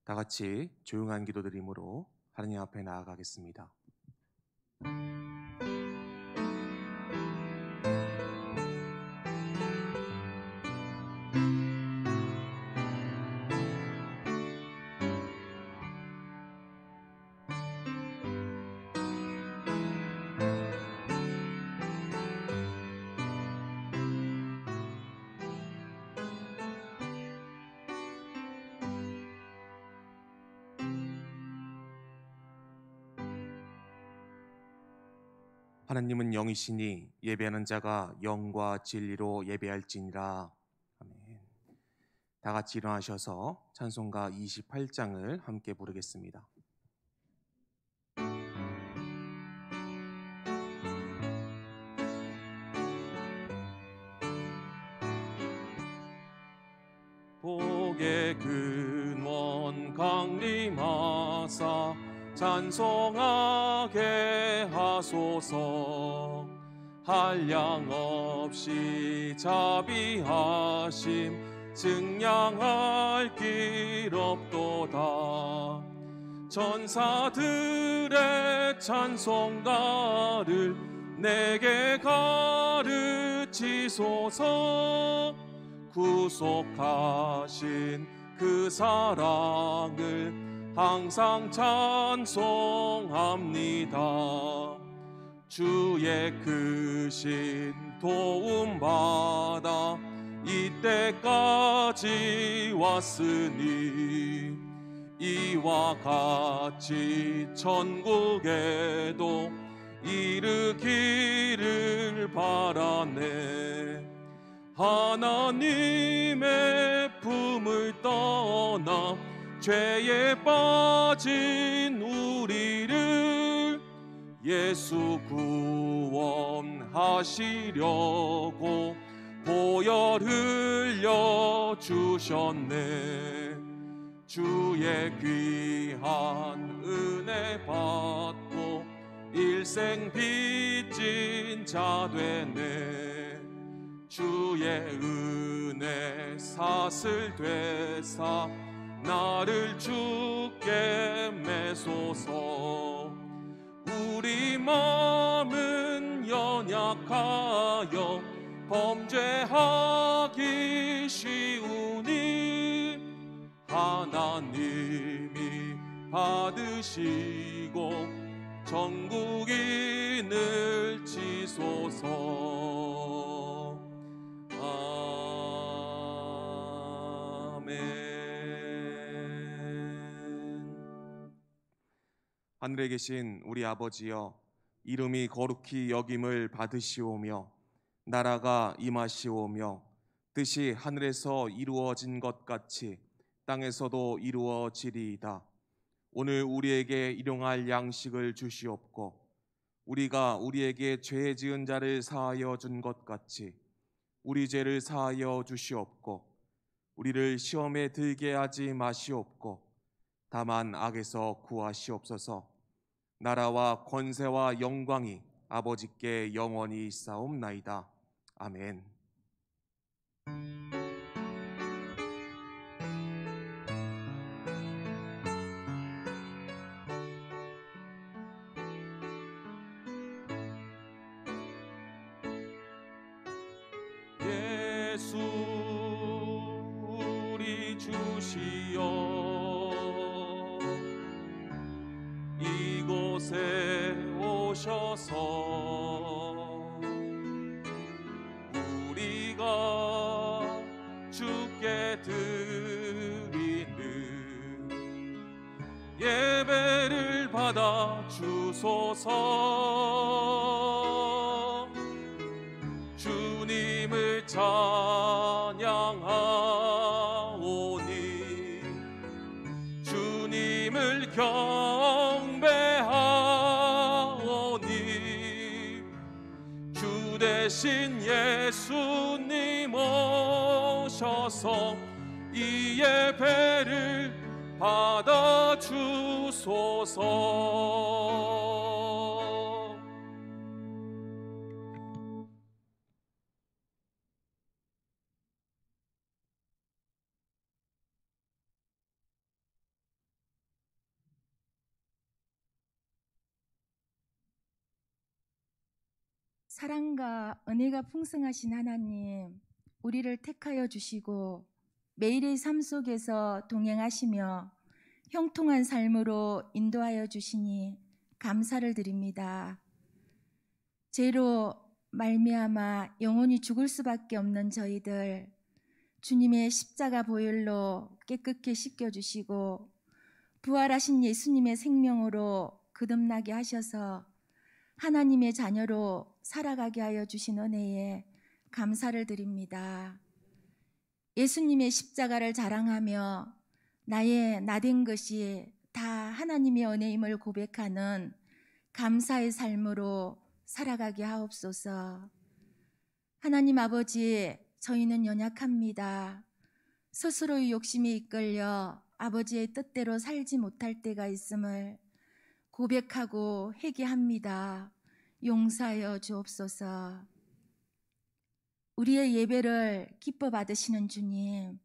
다 같이 조용한 기도드림으로 하나님 앞에 나아가겠습니다. 하나님은 영이시니 예배하는 자가 영과 진리로 예배할지니라. 아멘. 다 같이 일어나셔서 찬송가 28장을 함께 부르겠습니다. 복의 근원 강림하사 찬송하게 하소서. 한량 없이 자비하심 증량할 길 없도다. 천사들의 찬송가를 내게 가르치소서. 구속하신 그 사랑을 항상 찬송합니다. 주의 크신 도움받아 이때까지 왔으니 이와 같이 천국에도 이르기를 바라네. 하나님의 품을 떠나 죄에 빠진 우리를 예수 구원하시려고 보혈 흘려 주셨네. 주의 귀한 은혜 받고 일생 빚진 자 되네. 주의 은혜 사슬 되사 나를 주께 매소서. 우리 마음은 연약하여 범죄하기 쉬우니 하나님이 받으시고 전국인을 지소서. 하늘에 계신 우리 아버지여, 이름이 거룩히 여김을 받으시오며 나라가 임하시오며 뜻이 하늘에서 이루어진 것 같이 땅에서도 이루어지리이다. 오늘 우리에게 일용할 양식을 주시옵고 우리가 우리에게 죄 지은 자를 사하여 준 것 같이 우리 죄를 사하여 주시옵고 우리를 시험에 들게 하지 마시옵고 다만 악에서 구하시옵소서. 나라와 권세와 영광이 아버지께 영원히 있사옵나이다. 아멘. 예수 우리 주시여, 이곳에 오셔서 우리가 주께 드리는 예배를 받아 주소서. 주님을 찬양하오니 주님을 경배하오니 주 대신 예수님 오셔서 이 예배를 받아 주소서. 사랑과 은혜가 풍성하신 하나님, 우리를 택하여 주시고 매일의 삶 속에서 동행하시며 형통한 삶으로 인도하여 주시니 감사를 드립니다. 죄로 말미암아 영원히 죽을 수밖에 없는 저희들, 주님의 십자가 보혈로 깨끗게 씻겨주시고 부활하신 예수님의 생명으로 거듭나게 하셔서 하나님의 자녀로 살아가게 하여 주신 은혜에 감사를 드립니다. 예수님의 십자가를 자랑하며 나의 나된 것이 다 하나님의 은혜임을 고백하는 감사의 삶으로 살아가게 하옵소서. 하나님 아버지, 저희는 연약합니다. 스스로의 욕심에 이끌려 아버지의 뜻대로 살지 못할 때가 있음을 고백하고 회개합니다. 용서하여 주옵소서. 우리의 예배를 기뻐 받으시는 주님,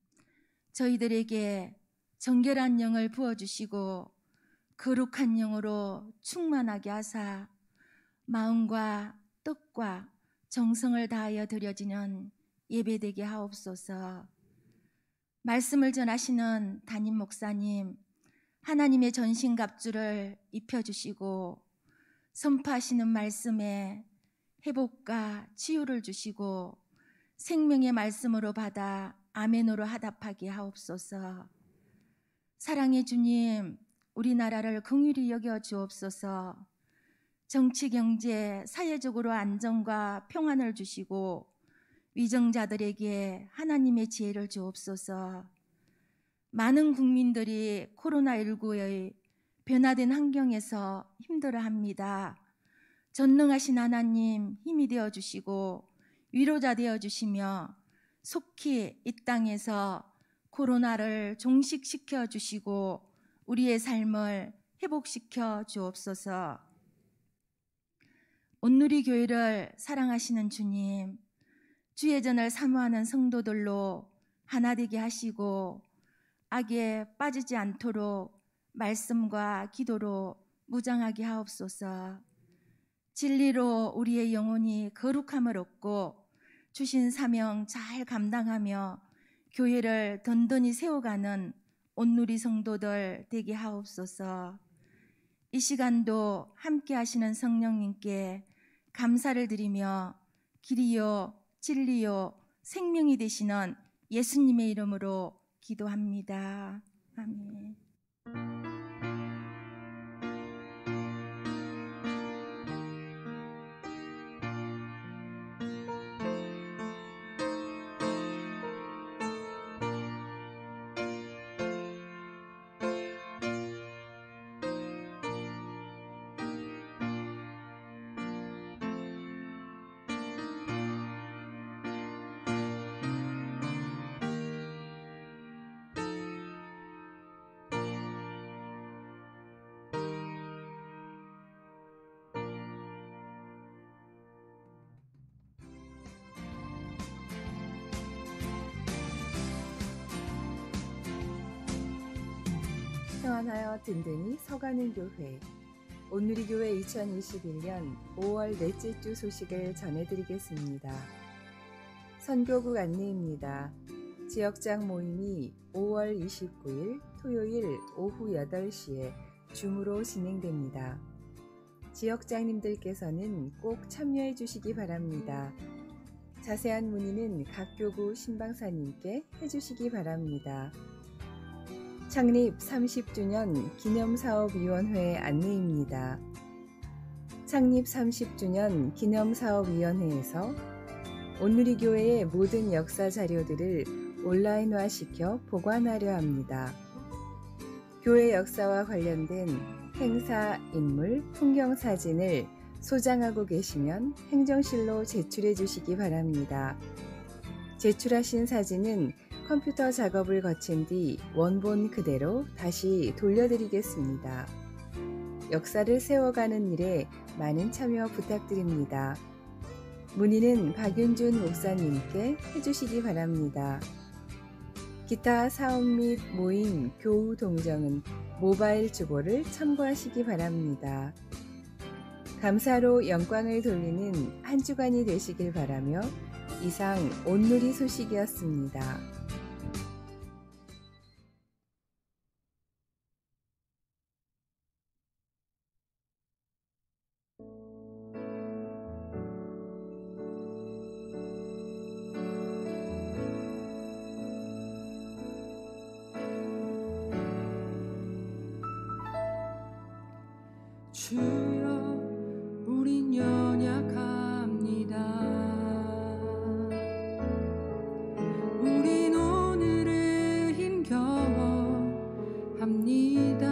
저희들에게 정결한 영을 부어주시고 거룩한 영으로 충만하게 하사 마음과 뜻과 정성을 다하여 드려지는 예배되게 하옵소서. 말씀을 전하시는 담임 목사님, 하나님의 전신갑주를 입혀주시고 선포하시는 말씀에 회복과 치유를 주시고 생명의 말씀으로 받아 아멘으로 하답하게 하옵소서. 사랑의 주님, 우리나라를 긍휼히 여겨 주옵소서. 정치, 경제, 사회적으로 안정과 평안을 주시고 위정자들에게 하나님의 지혜를 주옵소서. 많은 국민들이 코로나19의 변화된 환경에서 힘들어합니다. 전능하신 하나님 힘이 되어주시고 위로자 되어주시며 속히 이 땅에서 코로나를 종식시켜 주시고 우리의 삶을 회복시켜 주옵소서. 온누리 교회를 사랑하시는 주님, 주의 전을 사모하는 성도들로 하나 되게 하시고 악에 빠지지 않도록 말씀과 기도로 무장하게 하옵소서. 진리로 우리의 영혼이 거룩함을 얻고 주신 사명 잘 감당하며 교회를 든든히 세워가는 온누리 성도들 되게 하옵소서. 이 시간도 함께 하시는 성령님께 감사를 드리며 길이요 진리요 생명이 되시는 예수님의 이름으로 기도합니다. 아멘. 평안하여 든든히 서가는 교회, 온누리교회 2021년 5월 넷째 주 소식을 전해드리겠습니다. 선교국 안내입니다. 지역장 모임이 5월 29일 토요일 오후 8시에 줌으로 진행됩니다. 지역장님들께서는 꼭 참여해 주시기 바랍니다. 자세한 문의는 각 교구 신방사님께 해주시기 바랍니다. 창립 30주년 기념사업위원회 안내입니다. 창립 30주년 기념사업위원회에서 온누리교회의 모든 역사 자료들을 온라인화시켜 보관하려 합니다. 교회 역사와 관련된 행사, 인물, 풍경사진을 소장하고 계시면 행정실로 제출해 주시기 바랍니다. 제출하신 사진은 컴퓨터 작업을 거친 뒤 원본 그대로 다시 돌려드리겠습니다. 역사를 세워가는 일에 많은 참여 부탁드립니다. 문의는 박윤준 목사님께 해주시기 바랍니다. 기타 사업 및 모임, 교우 동정은 모바일 주보를 참고하시기 바랍니다. 감사로 영광을 돌리는 한 주간이 되시길 바라며 이상 온누리 소식이었습니다. 주여 우린 연약합니다. 우린 오늘을 힘겨워 합니다.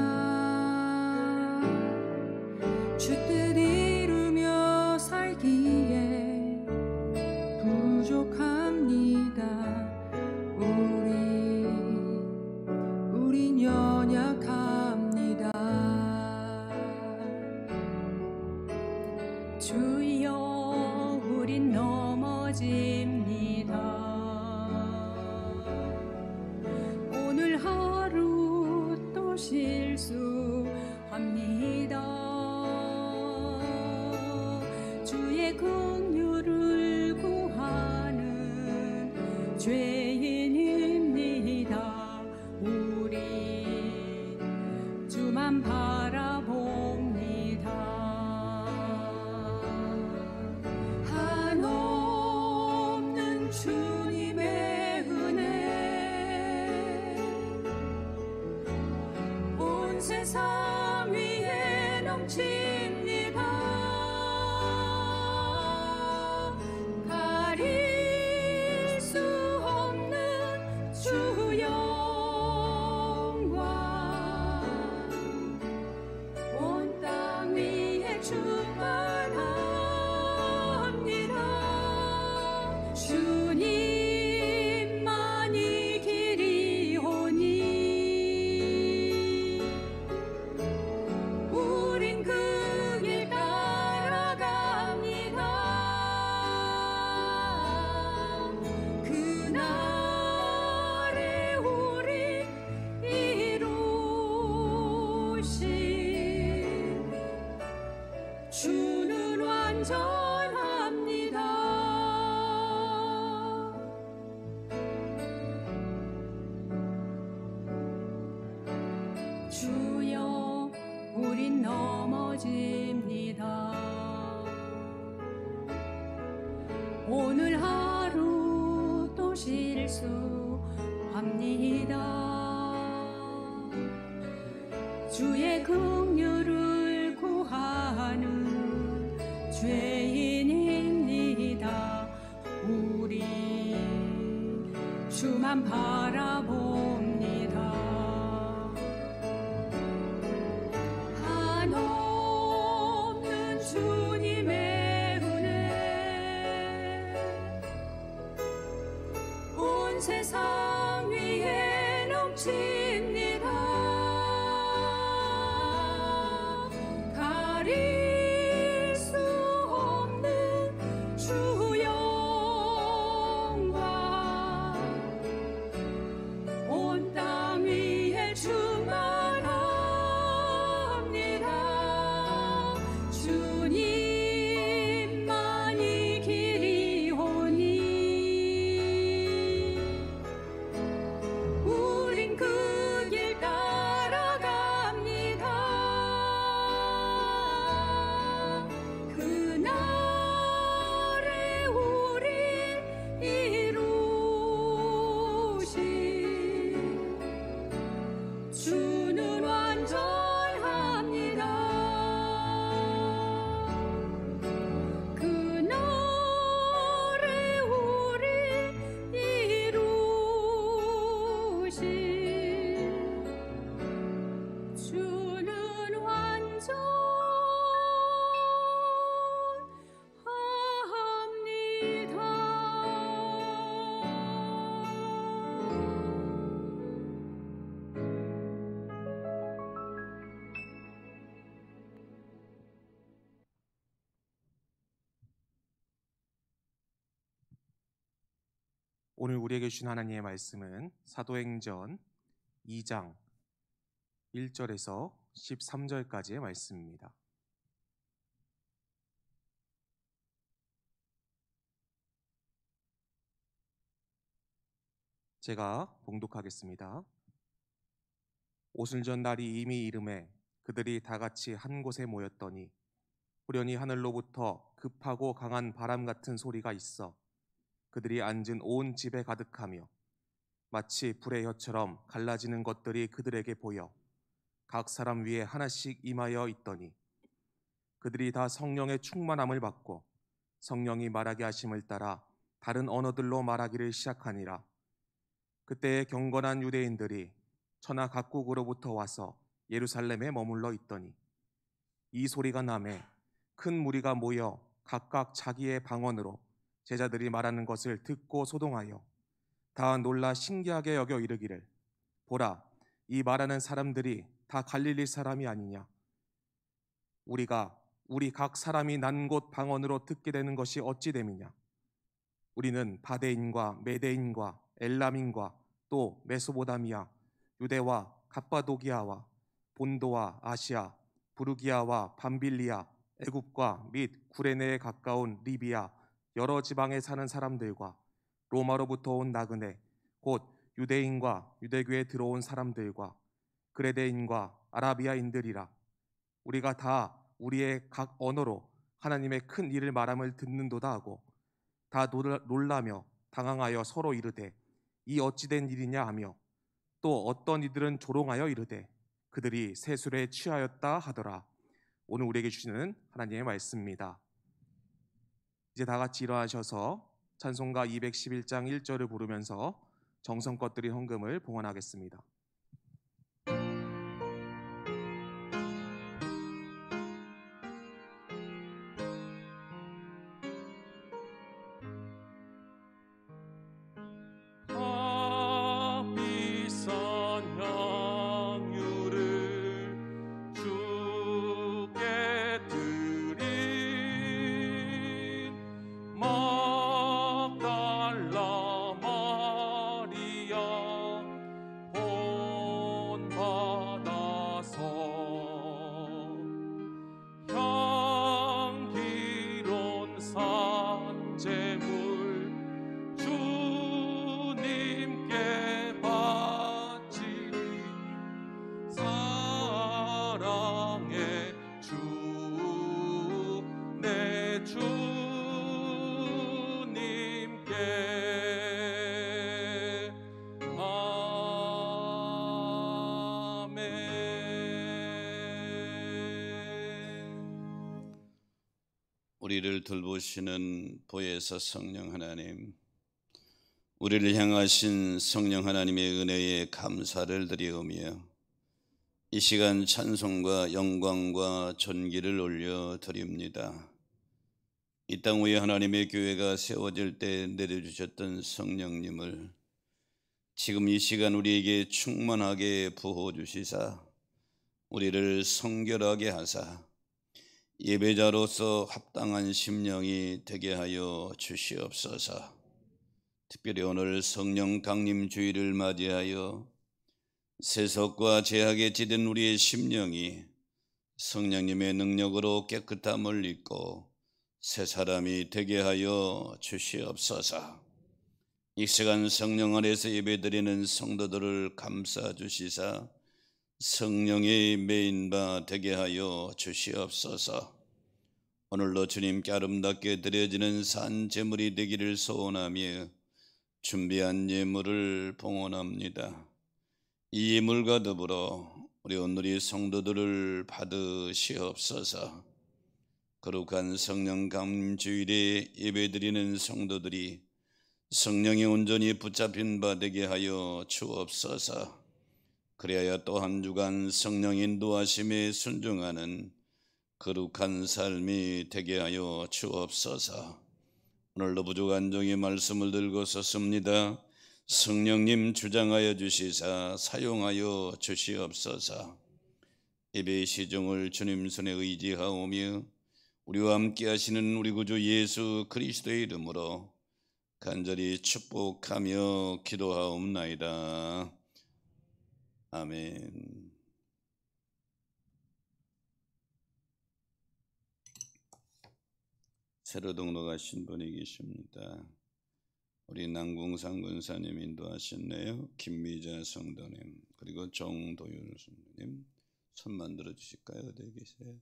주 뜻 이루며 살기에 부족합니다. 우린 연약합니다. 주여 우린 넘어집니다. 오늘 하루 또 실수합니다. 주의 긍휼을 구하는 죄인입니다. 우리 주만 바라봅니다. 한없는 주님의 은혜 온 세상 위에 넘칩니다. 가릴 수 없는 주 영광 온 땅 위에 충만합니다. 주님만이 길이오니 우린 그 길 따라갑니다. 그날에 우리 이루신 주는 완전합니다. 주여 우린 넘어집니다. 오늘 하루 또 실수합니다. 주의 긍휼을 구하는 죄인입니다. 우리 주만 바라봅니다. 한없는 주님의 은혜 온 세상 위에 넘칩니다. 가릴 수 없는 주 영광 온 땅 위에 충만합니다. 주님만이 길이오니 우린 그 길 따라갑니다. 그날에 우리 이루신 주는 완전합니다. 그날에 우리 이루신 주는 오늘 우리에게 주신 하나님의 말씀은 사도행전 2장 1절에서 13절까지의 말씀입니다. 제가 봉독하겠습니다. 오순절 날이 이미 이름에 그들이 다 같이 한 곳에 모였더니 후련히 하늘로부터 급하고 강한 바람 같은 소리가 있어 그들이 앉은 온 집에 가득하며 마치 불의 혀처럼 갈라지는 것들이 그들에게 보여 각 사람 위에 하나씩 임하여 있더니 그들이 다 성령의 충만함을 받고 성령이 말하게 하심을 따라 다른 언어들로 말하기를 시작하니라. 그때에 경건한 유대인들이 천하 각국으로부터 와서 예루살렘에 머물러 있더니 이 소리가 나매 큰 무리가 모여 각각 자기의 방언으로 제자들이 말하는 것을 듣고 소동하여 다 놀라 신기하게 여겨 이르기를 보라, 이 말하는 사람들이 다 갈릴리 사람이 아니냐. 우리 각 사람이 난 곳 방언으로 듣게 되는 것이 어찌 됨이냐. 우리는 바데인과 메데인과 엘람인과 또 메소보다미아, 유대와 갑바도기아와 본도와 아시아, 부르기아와 밤빌리아, 애굽과 및 구레네에 가까운 리비아 여러 지방에 사는 사람들과 로마로부터 온 나그네 곧 유대인과 유대교에 들어온 사람들과 그레데인과 아라비아인들이라. 우리가 다 우리의 각 언어로 하나님의 큰 일을 말함을 듣는도다 하고 다 놀라며 당황하여 서로 이르되 이 어찌된 일이냐 하며 또 어떤 이들은 조롱하여 이르되 그들이 세술에 취하였다 하더라. 오늘 우리에게 주시는 하나님의 말씀입니다. 이제 다 같이 일어나셔서 찬송가 211장 1절을 부르면서 정성껏 드린 헌금을 봉헌하겠습니다. 비싼 향유를 주께 드린 막달라 마리아 본받아서 향기로운 산재물 주님께 바치리. 사랑의 주 내 주님께 아멘. 우리를 돌보시는 보혜사 성령 하나님, 우리를 향하신 성령 하나님의 은혜에 감사를 드리오며 이 시간 찬송과 영광과 존귀를 올려드립니다. 이 땅 위에 하나님의 교회가 세워질 때 내려주셨던 성령님을 지금 이 시간 우리에게 충만하게 부어주시사 우리를 성결하게 하사 예배자로서 합당한 심령이 되게 하여 주시옵소서. 특별히 오늘 성령 강림 주일을 맞이하여 세속과 죄악에 찌든 우리의 심령이 성령님의 능력으로 깨끗함을 입고 새 사람이 되게 하여 주시옵소서. 이 시간 성령 안에서 예배드리는 성도들을 감싸 주시사 성령의 메인바 되게 하여 주시옵소서. 오늘로 주님께 아름답게 드려지는 산 제물이 되기를 소원하며 준비한 예물을 봉헌합니다. 이 예물과 더불어 우리 오늘의 성도들을 받으시옵소서. 거룩한 성령 강림 주일에 예배드리는 성도들이 성령이 온전히 붙잡힌 바 되게 하여 주옵소서. 그래야 또 한 주간 성령 인도하심에 순종하는 거룩한 삶이 되게 하여 주옵소서. 오늘도 부족한 종의 말씀을 들고 섰습니다. 성령님 주장하여 주시사 사용하여 주시옵소서. 예배의 시종을 주님 손에 의지하오며 우리와 함께 하시는 우리 구주 예수 그리스도의 이름으로 간절히 축복하며 기도하옵나이다. 아멘. 새로 등록하신 분이 계십니다. 우리 남궁상 권사님 인도하셨네요. 김미자 성도님 그리고 정도율 성도님 손만 들어주실까요? 어디 계세요?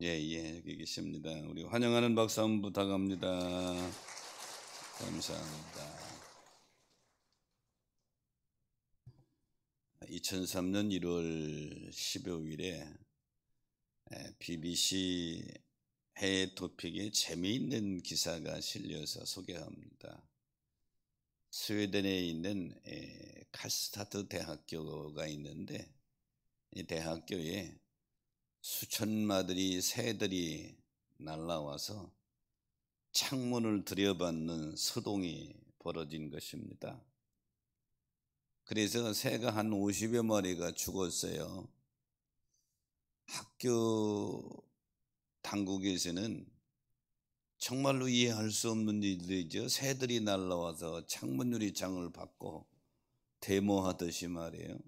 예, 여기 계십니다. 우리 환영하는 박수 한번 부탁합니다. 감사합니다. 2003년 1월 15일에 BBC 해외 토픽에 재미있는 기사가 실려서 소개합니다. 스웨덴에 있는 칼스타트 대학교가 있는데 이 대학교에 수천 마리 새들이 날아와서 창문을 들여받는 소동이 벌어진 것입니다. 그래서 새가 한 50여 마리가 죽었어요. 학교 당국에서는 정말로 이해할 수 없는 일들이죠. 새들이 날아와서 창문 유리창을 받고 데모하듯이 말이에요.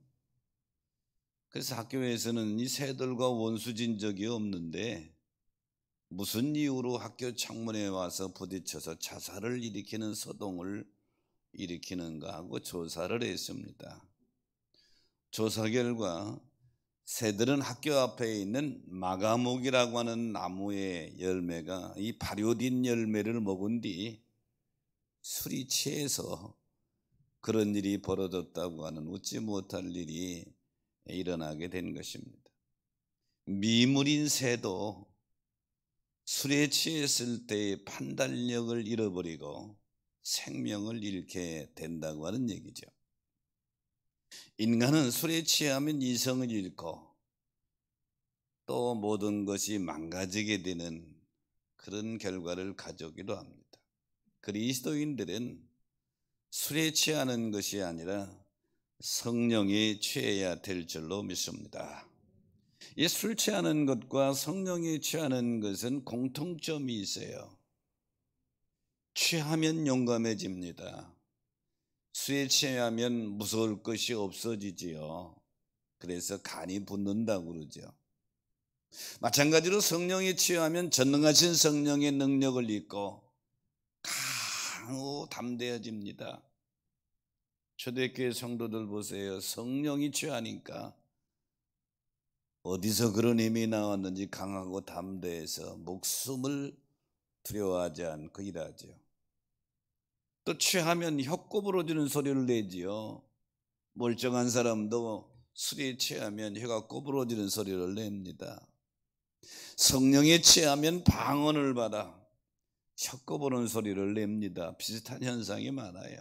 그래서 학교에서는 이 새들과 원수진 적이 없는데 무슨 이유로 학교 창문에 와서 부딪혀서 자살을 일으키는 소동을 일으키는가 하고 조사를 했습니다. 조사 결과 새들은 학교 앞에 있는 마가목이라고 하는 나무의 열매가 이 발효된 열매를 먹은 뒤 술이 취해서 그런 일이 벌어졌다고 하는 웃지 못할 일이 일어나게 된 것입니다. 미물인 새도 술에 취했을 때의 판단력을 잃어버리고 생명을 잃게 된다고 하는 얘기죠. 인간은 술에 취하면 이성을 잃고 또 모든 것이 망가지게 되는 그런 결과를 가져오기도 합니다. 그리스도인들은 술에 취하는 것이 아니라 성령에 취해야 될 줄로 믿습니다. 이 술 취하는 것과 성령에 취하는 것은 공통점이 있어요. 취하면 용감해집니다. 술에 취하면 무서울 것이 없어지지요. 그래서 간이 붙는다고 그러죠. 마찬가지로 성령에 취하면 전능하신 성령의 능력을 잊고 강하고 담대해집니다. 초대교회 성도들 보세요. 성령이 취하니까 어디서 그런 힘이 나왔는지 강하고 담대해서 목숨을 두려워하지 않고 일하죠. 또 취하면 혀꼬 부러지는 소리를 내지요. 멀쩡한 사람도 술에 취하면 혀가 꼬부러지는 소리를 냅니다. 성령에 취하면 방언을 받아 혀꼬부는 소리를 냅니다. 비슷한 현상이 많아요.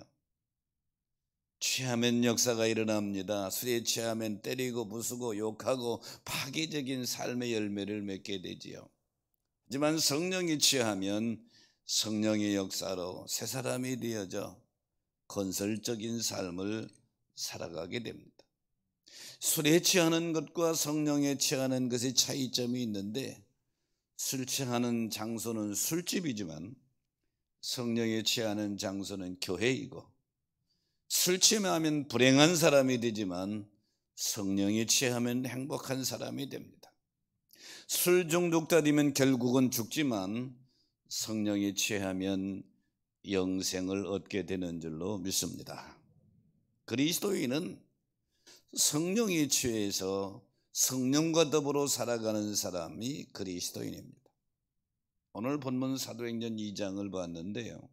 취하면 역사가 일어납니다. 술에 취하면 때리고 부수고 욕하고 파괴적인 삶의 열매를 맺게 되지요. 하지만 성령이 취하면 성령의 역사로 새 사람이 되어져 건설적인 삶을 살아가게 됩니다. 술에 취하는 것과 성령에 취하는 것의 차이점이 있는데 술 취하는 장소는 술집이지만 성령에 취하는 장소는 교회이고 술 취하면 불행한 사람이 되지만 성령에 취하면 행복한 사람이 됩니다. 술 중독자 되면 결국은 죽지만 성령에 취하면 영생을 얻게 되는 줄로 믿습니다. 그리스도인은 성령에 취해서 성령과 더불어 살아가는 사람이 그리스도인입니다. 오늘 본문 사도행전 2장을 봤는데요.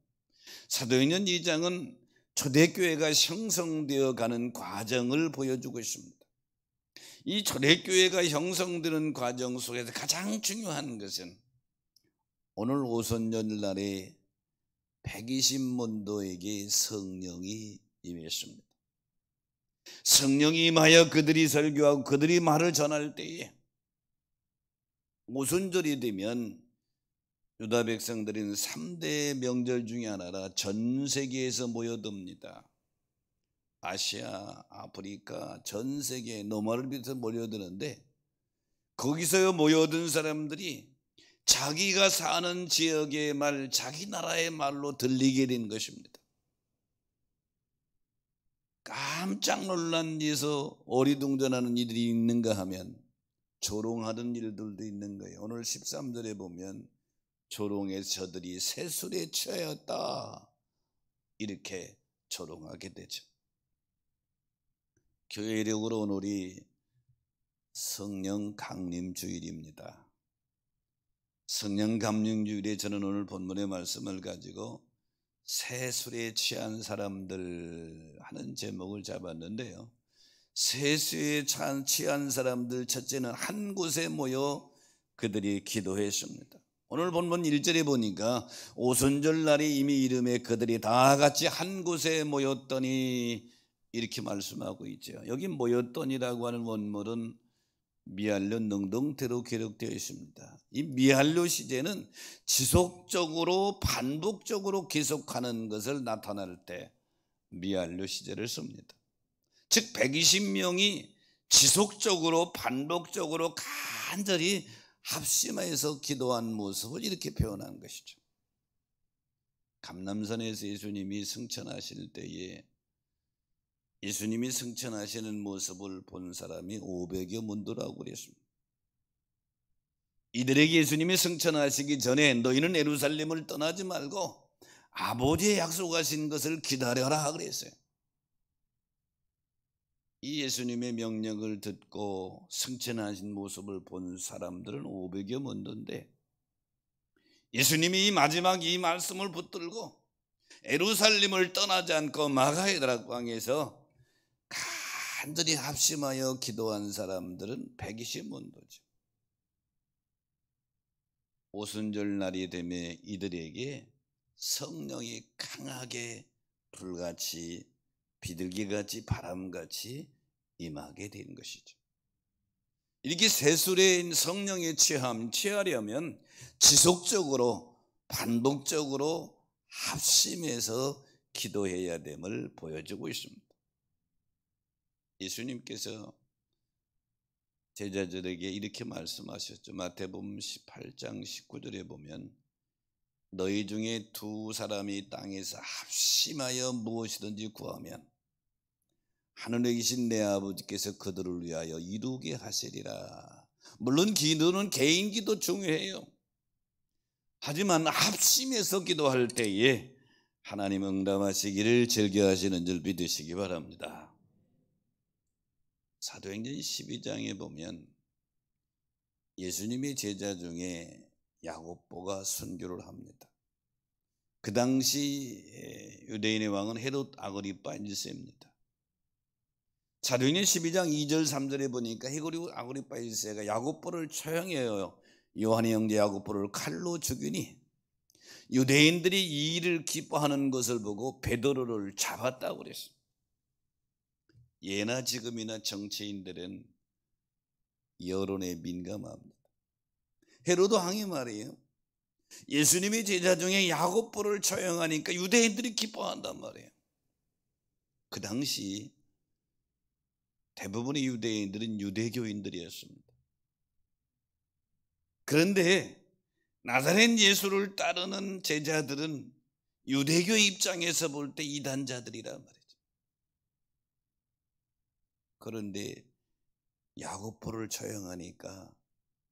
사도행전 2장은 초대교회가 형성되어 가는 과정을 보여주고 있습니다. 이 초대교회가 형성되는 과정 속에서 가장 중요한 것은 오늘 오순절날에 120문도에게 성령이 임했습니다. 성령이 임하여 그들이 설교하고 그들이 말을 전할 때에 오순절이 되면 유다 백성들은 3대 명절 중에 하나라 전 세계에서 모여듭니다. 아시아, 아프리카, 전 세계 노마를 비롯해서 모여드는데 거기서 모여든 사람들이 자기가 사는 지역의 말, 자기 나라의 말로 들리게 된 것입니다. 깜짝 놀란 데서 어리둥절하는 이들이 있는가 하면 조롱하던 일들도 있는 거예요. 오늘 13절에 보면 조롱해서 저들이 세술에 취하였다 이렇게 조롱하게 되죠. 교회력으로 오늘이 성령 강림 주일입니다. 성령 강림 주일에 저는 오늘 본문의 말씀을 가지고 세술에 취한 사람들 하는 제목을 잡았는데요. 세술에 취한 사람들, 첫째는 한 곳에 모여 그들이 기도했습니다. 오늘 본문 1절에 보니까 오순절 날이 이미 이름에 그들이 다 같이 한 곳에 모였더니 이렇게 말씀하고 있죠. 여기 모였더니라고 하는 원문은 미할려 능동태로 기록되어 있습니다. 이 미할려 시제는 지속적으로 반복적으로 계속하는 것을 나타낼 때 미할려 시제를 씁니다. 즉 120명이 지속적으로 반복적으로 간절히 합심해서 기도한 모습을 이렇게 표현한 것이죠. 감람산에서 예수님이 승천하실 때에 예수님이 승천하시는 모습을 본 사람이 500여 문도라고 그랬습니다. 이들에게 예수님이 승천하시기 전에 너희는 예루살렘을 떠나지 말고 아버지의 약속하신 것을 기다려라 그랬어요. 이 예수님의 명령을 듣고 승천하신 모습을 본 사람들은 500여 문도인데 예수님이 이 마지막 이 말씀을 붙들고 예루살렘을 떠나지 않고 마가의 광에서 간절히 합심하여 기도한 사람들은 120문도죠. 오순절 날이 되면 이들에게 성령이 강하게 불같이 비둘기같이 바람같이 임하게 된 것이죠. 이렇게 세술의 성령에 취하려면 지속적으로 반복적으로 합심해서 기도해야 됨을 보여주고 있습니다. 예수님께서 제자들에게 이렇게 말씀하셨죠. 마태복음 18장 19절에 보면 너희 중에 두 사람이 땅에서 합심하여 무엇이든지 구하면 하늘에 계신 내 아버지께서 그들을 위하여 이루게 하시리라. 물론 기도는 개인 기도 중요해요. 하지만 합심해서 기도할 때에 하나님 응답하시기를 즐겨하시는 줄 믿으시기 바랍니다. 사도행전 12장에 보면 예수님의 제자 중에 야고보가 순교를 합니다. 그 당시 유대인의 왕은 헤롯 아그리파 1세입니다. 사도행전 12장 2절 3절에 보니까 헤롯 아그리파 1세가 야고보를 처형해요. 요한의 형제 야고보를 칼로 죽이니 유대인들이 이 일을 기뻐하는 것을 보고 베드로를 잡았다고 그랬어요. 예나 지금이나 정치인들은 여론에 민감합니다. 헤롯 왕이 말이에요. 예수님의 제자 중에 야고보를 처형하니까 유대인들이 기뻐한단 말이에요. 그 당시 대부분의 유대인들은 유대교인들이었습니다. 그런데 나사렛 예수를 따르는 제자들은 유대교 입장에서 볼 때 이단자들이란 말이죠. 그런데 야고보를 처형하니까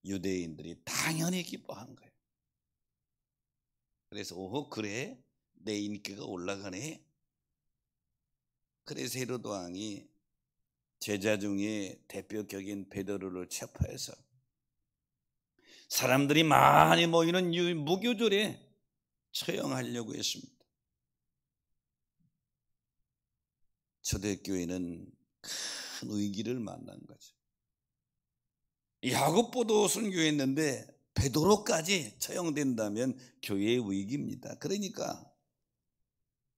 유대인들이 당연히 기뻐한 거예요. 그래서 오호 그래? 내 인기가 올라가네? 그래서 헤롯 왕이 제자 중에 대표격인 베드로를 체포해서 사람들이 많이 모이는 무교절에 처형하려고 했습니다. 초대교회는 큰 위기를 만난 거죠. 야고보도 순교했는데 베드로까지 처형된다면 교회의 위기입니다. 그러니까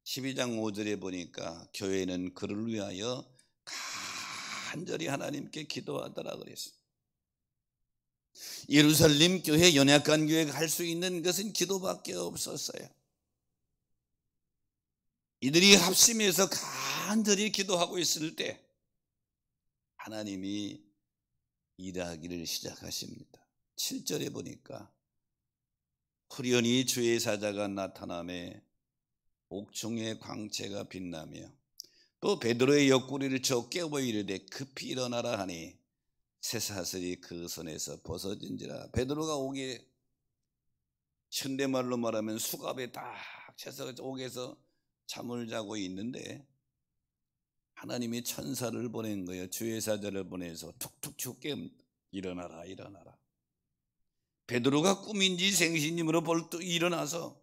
12장 5절에 보니까 교회는 그를 위하여 간절히 하나님께 기도하더라 그랬어요. 예루살렘 교회, 연약한 교회가 할 수 있는 것은 기도밖에 없었어요. 이들이 합심해서 간절히 기도하고 있을 때 하나님이 일하기를 시작하십니다. 7절에 보니까 후련히 주의 사자가 나타나매 옥중의 광채가 빛나며 또 베드로의 옆구리를 쳐 깨워 이르되 급히 일어나라 하니 쇠사슬이 그 손에서 벗어진지라. 베드로가 오게 현대말로 말하면 수갑에 딱 채서 옥에서 잠을 자고 있는데 하나님이 천사를 보낸 거예요. 주의 사자를 보내서 툭툭 죽게 일어나라 일어나라. 베드로가 꿈인지 생신임으로 벌떡 일어나서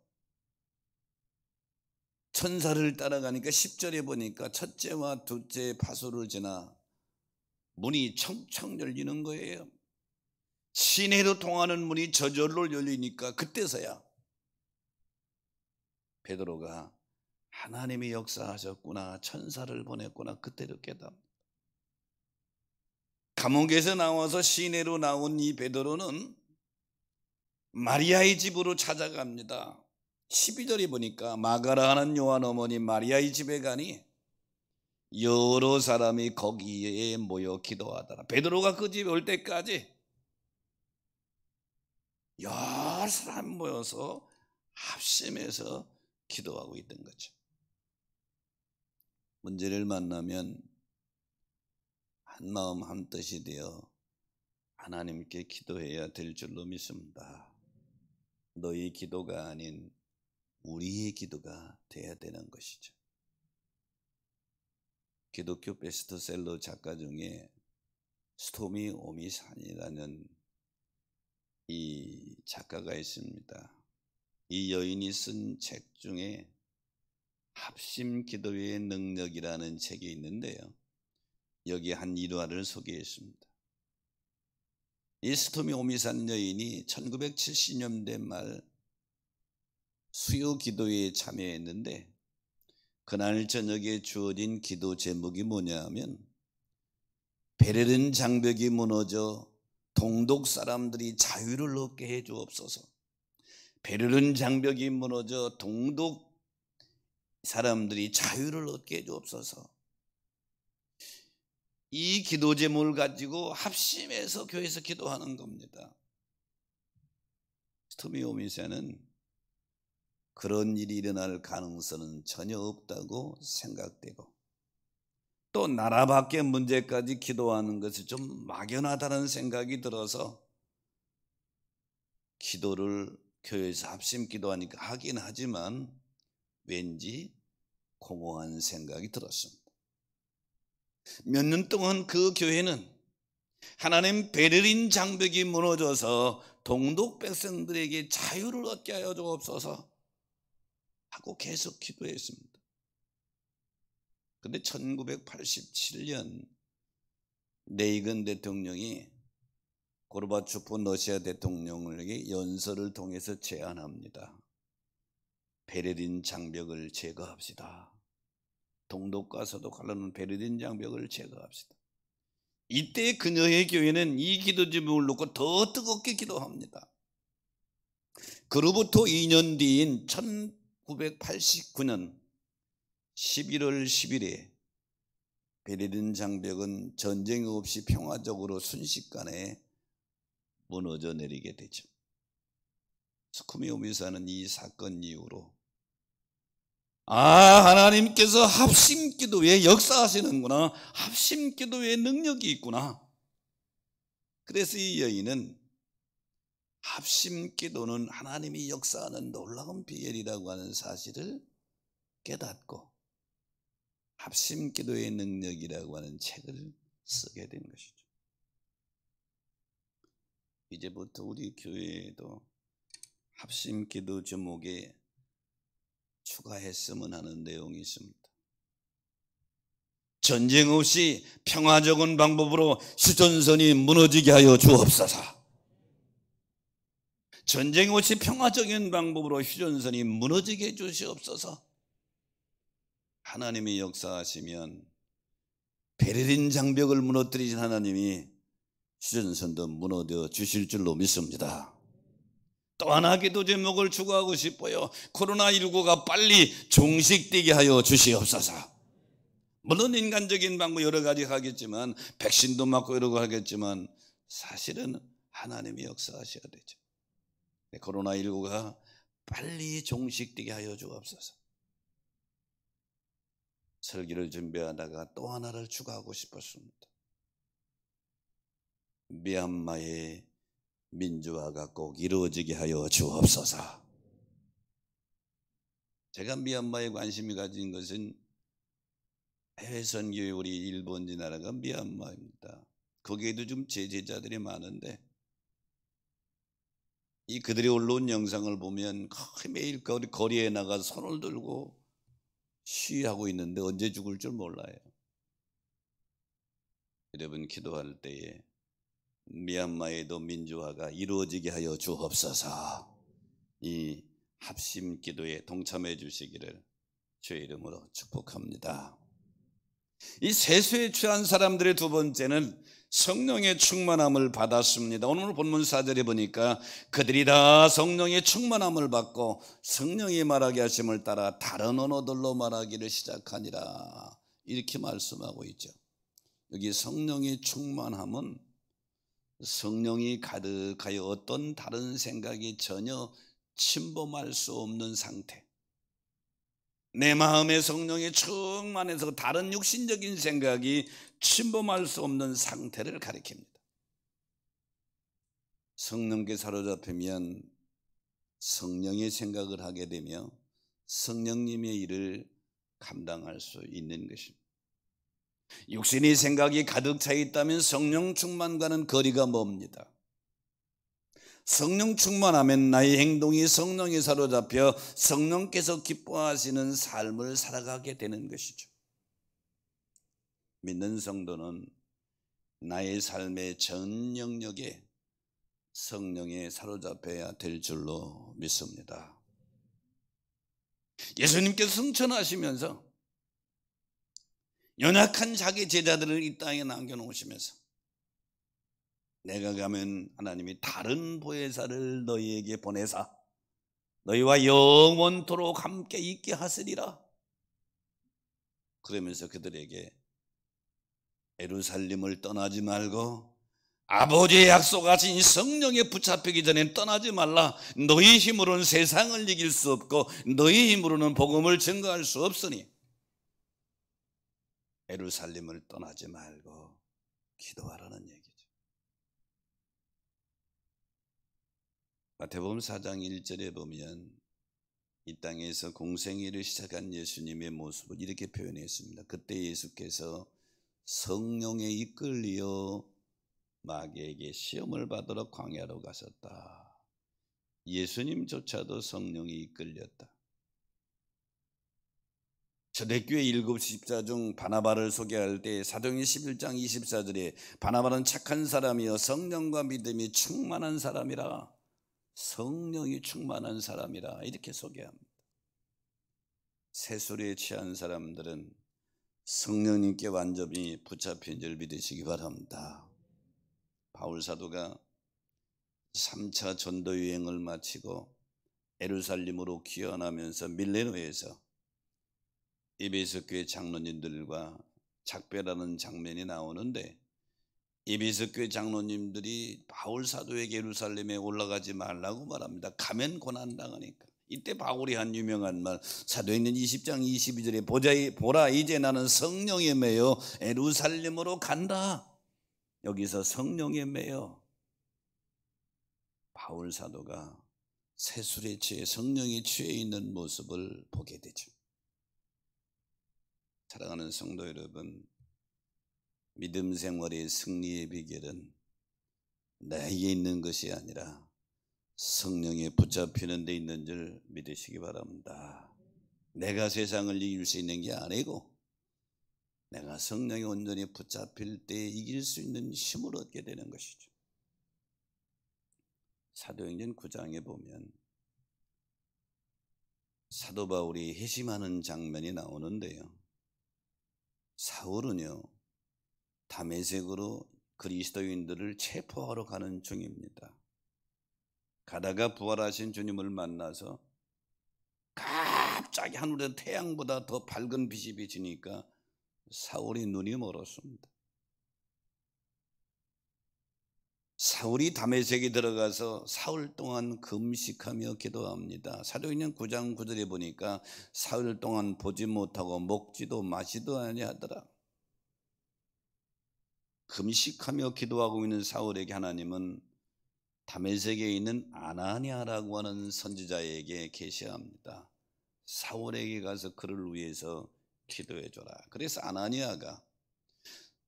천사를 따라가니까 10절에 보니까 첫째와 둘째 파수를 지나 문이 청청 열리는 거예요. 시내로 통하는 문이 저절로 열리니까 그때서야 베드로가 하나님이 역사하셨구나, 천사를 보냈구나, 그때로 깨닫습니다. 감옥에서 나와서 시내로 나온 이 베드로는 마리아의 집으로 찾아갑니다. 12절에 보니까 마가라 하는 요한 어머니 마리아의 집에 가니 여러 사람이 거기에 모여 기도하더라. 베드로가 그 집에 올 때까지 여러 사람 모여서 합심해서 기도하고 있던 거죠. 문제를 만나면 한마음 한뜻이 되어 하나님께 기도해야 될 줄로 믿습니다. 너희 기도가 아닌 우리의 기도가 돼야 되는 것이죠. 기독교 베스트셀러 작가 중에 스토미 오미산이라는 이 작가가 있습니다. 이 여인이 쓴 책 중에 합심 기도의 능력이라는 책이 있는데요, 여기 한 일화를 소개했습니다. 이 스토미 오미산 여인이 1970년대 말 수요 기도회에 참여했는데 그날 저녁에 주어진 기도 제목이 뭐냐 하면 베를린 장벽이 무너져 동독 사람들이 자유를 얻게 해 주옵소서. 베를린 장벽이 무너져 동독 사람들이 자유를 얻게 해 주옵소서. 이 기도 제목을 가지고 합심해서 교회에서 기도하는 겁니다. 스토미 오미사는 그런 일이 일어날 가능성은 전혀 없다고 생각되고, 또 나라 밖의 문제까지 기도하는 것이 좀 막연하다는 생각이 들어서 기도를 교회에서 합심 기도하니까 하긴 하지만 왠지 공허한 생각이 들었습니다. 몇 년 동안 그 교회는 하나님 베를린 장벽이 무너져서 동독 백성들에게 자유를 얻게 하여 주옵소서 하고 계속 기도했습니다. 그런데 1987년 레이건 대통령이 고르바초프 러시아 대통령에게 연설을 통해서 제안합니다. 베를린 장벽을 제거합시다. 동독과 서독 갈라놓은 베를린 장벽을 제거합시다. 이때 그녀의 교회는 이 기도 제목을 놓고 더 뜨겁게 기도합니다. 그로부터 2년 뒤인 1989년 11월 10일에 베를린 장벽은 전쟁 없이 평화적으로 순식간에 무너져 내리게 되죠. 스토미 오미사는 이 사건 이후로 하나님께서 합심기도에 역사하시는구나, 합심기도에 능력이 있구나. 그래서 이 여인은 합심기도는 하나님이 역사하는 놀라운 비결이라고 하는 사실을 깨닫고 합심기도의 능력이라고 하는 책을 쓰게 된 것이죠. 이제부터 우리 교회에도 합심기도 제목에 추가했으면 하는 내용이 있습니다. 전쟁 없이 평화적인 방법으로 휴전선이 무너지게 하여 주옵소서. 전쟁 없이 평화적인 방법으로 휴전선이 무너지게 해 주시옵소서. 하나님이 역사하시면 베를린 장벽을 무너뜨리신 하나님이 휴전선도 무너져 주실 줄로 믿습니다. 또 하나 기도 제목을 추구하고 싶어요. 코로나19가 빨리 종식되게 하여 주시옵소서. 물론 인간적인 방법 여러 가지 하겠지만, 백신도 맞고 여러 가지 하겠지만 사실은 하나님이 역사하셔야 되죠. 코로나19가 빨리 종식되게 하여 주옵소서. 설교를 준비하다가 또 하나를 추가하고 싶었습니다. 미얀마의 민주화가 꼭 이루어지게 하여 주옵소서. 제가 미얀마에 관심이 가진 것은 해외 선교의 우리 일본지 나라가 미얀마입니다. 거기에도 좀 제 제자들이 많은데 이 그들이 올라온 영상을 보면 거의 매일 거리에 나가 손을 들고 시위하고 있는데 언제 죽을 줄 몰라요. 여러분 기도할 때에 미얀마에도 민주화가 이루어지게 하여 주옵소서. 이 합심 기도에 동참해 주시기를 주의 이름으로 축복합니다. 이 세수에 취한 사람들의 두 번째는 성령의 충만함을 받았습니다. 오늘 본문 4절에 보니까 그들이 다 성령의 충만함을 받고 성령이 말하게 하심을 따라 다른 언어들로 말하기를 시작하니라, 이렇게 말씀하고 있죠. 여기 성령의 충만함은 성령이 가득하여 어떤 다른 생각이 전혀 침범할 수 없는 상태, 내 마음에 성령이 충만해서 다른 육신적인 생각이 침범할 수 없는 상태를 가리킵니다. 성령께 사로잡히면 성령의 생각을 하게 되며 성령님의 일을 감당할 수 있는 것입니다. 육신의 생각이 가득 차 있다면 성령 충만과는 거리가 멉니다. 성령 충만하면 나의 행동이 성령에 사로잡혀 성령께서 기뻐하시는 삶을 살아가게 되는 것이죠. 믿는 성도는 나의 삶의 전 영역에 성령에 사로잡혀야 될 줄로 믿습니다. 예수님께서 승천하시면서 연약한 자기 제자들을 이 땅에 남겨놓으시면서 내가 가면 하나님이 다른 보혜사를 너희에게 보내사 너희와 영원토록 함께 있게 하시리라. 그러면서 그들에게 예루살렘을 떠나지 말고 아버지의 약속하신 성령에 붙잡히기 전에 떠나지 말라. 너희 힘으로는 세상을 이길 수 없고 너희 힘으로는 복음을 증거할 수 없으니 예루살렘을 떠나지 말고 기도하라는 얘기죠. 마태복음 4장 1절에 보면 이 땅에서 공생애를 시작한 예수님의 모습을 이렇게 표현했습니다. 그때 예수께서 성령에 이끌려 마귀에게 시험을 받으러 광야로 가셨다. 예수님조차도 성령이 이끌렸다. 초대교회 7 집사 중 바나바를 소개할 때 사도행전 11장 24절에 바나바는 착한 사람이여 성령과 믿음이 충만한 사람이라, 성령이 충만한 사람이라 이렇게 소개합니다. 세술에 취한 사람들은 성령님께 완전히 붙잡힌 줄 믿으시기 바랍니다. 바울 사도가 3차 전도 여행을 마치고 예루살렘으로 귀환하면서 밀레노에서 에베소 교회 장로님들과 작별하는 장면이 나오는데, 에베소 교회 장로님들이 바울 사도에게 예루살렘에 올라가지 말라고 말합니다. 가면 고난당하니까. 이때 바울이 한 유명한 말, 사도행전 20장 22절에 보라 이제 나는 성령에 매여 예루살렘으로 간다. 여기서 성령에 매여 바울 사도가 세술에 취해 성령에 취해 있는 모습을 보게 되죠. 사랑하는 성도 여러분, 믿음 생활의 승리의 비결은 나에게 있는 것이 아니라 성령에 붙잡히는 데 있는 줄 믿으시기 바랍니다. 내가 세상을 이길 수 있는 게 아니고 내가 성령에 온전히 붙잡힐 때 이길 수 있는 힘을 얻게 되는 것이죠. 사도행전 9장에 보면 사도 바울이 회심하는 장면이 나오는데요, 사울은요 다메섹으로 그리스도인들을 체포하러 가는 중입니다. 가다가 부활하신 주님을 만나서 갑자기 하늘에 태양보다 더 밝은 빛이 비치니까 사울이 눈이 멀었습니다. 사울이 다메섹에 들어가서 사흘 동안 금식하며 기도합니다. 사도행전 9장 9절에 보니까 사흘 동안 보지 못하고 먹지도 마시도 아니하더라. 금식하며 기도하고 있는 사울에게 하나님은 다메섹에 있는 아나니아라고 하는 선지자에게 계시합니다. 사울에게 가서 그를 위해서 기도해 줘라. 그래서 아나니아가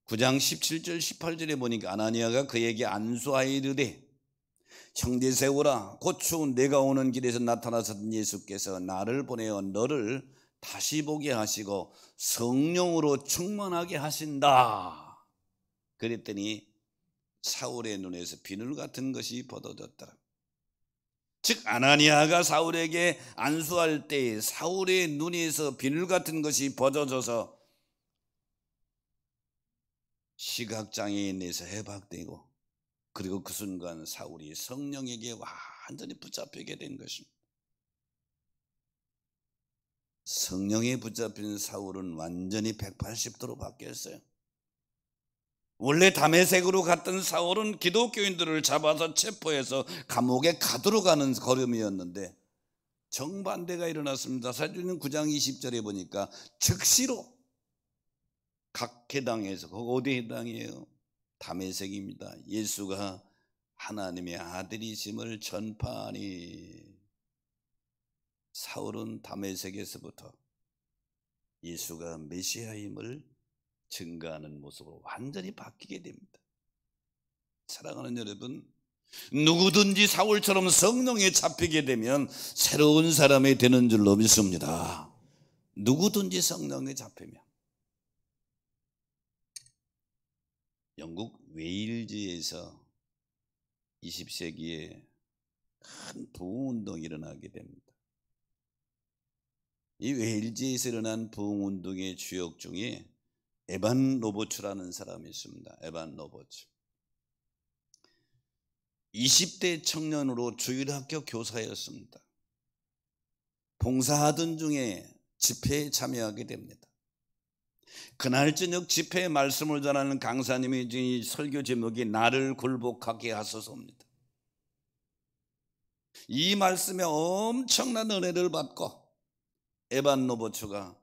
9장 17절 18절에 보니까 아나니아가 그에게 안수하여 이르되 형제 세우라. 고추 내가 오는 길에서 나타나셨던 예수께서 나를 보내어 너를 다시 보게 하시고 성령으로 충만하게 하신다. 그랬더니 사울의 눈에서 비늘 같은 것이 벗어졌더라. 즉 아나니아가 사울에게 안수할 때 사울의 눈에서 비늘 같은 것이 벗어져서 시각장애인에서 해박되고, 그리고 그 순간 사울이 성령에게 완전히 붙잡히게 된 것입니다. 성령에 붙잡힌 사울은 완전히 180도로 바뀌었어요. 원래 다메섹으로 갔던 사울은 기독교인들을 잡아서 체포해서 감옥에 가두러 가는 걸음이었는데 정반대가 일어났습니다. 사도행전 9장 20절에 보니까 즉시로 각 해당에서, 거기 어디 해당이에요? 다메섹입니다. 예수가 하나님의 아들이심을 전파하니 사울은 다메섹에서부터 예수가 메시아임을 증거하는 모습으로 완전히 바뀌게 됩니다. 사랑하는 여러분, 누구든지 사울처럼 성령에 잡히게 되면 새로운 사람이 되는 줄로 믿습니다. 누구든지 성령에 잡히면. 영국 웨일즈에서 20세기에 큰 부흥운동이 일어나게 됩니다. 이 웨일즈에서 일어난 부흥운동의 주역 중에 에반 로버츠라는 사람이 있습니다. 에반 로버츠. 20대 청년으로 주일학교 교사였습니다. 봉사하던 중에 집회에 참여하게 됩니다. 그날 저녁 집회의 말씀을 전하는 강사님이 설교 제목이 나를 굴복하게 하소서입니다. 이 말씀에 엄청난 은혜를 받고 에반 로버츠가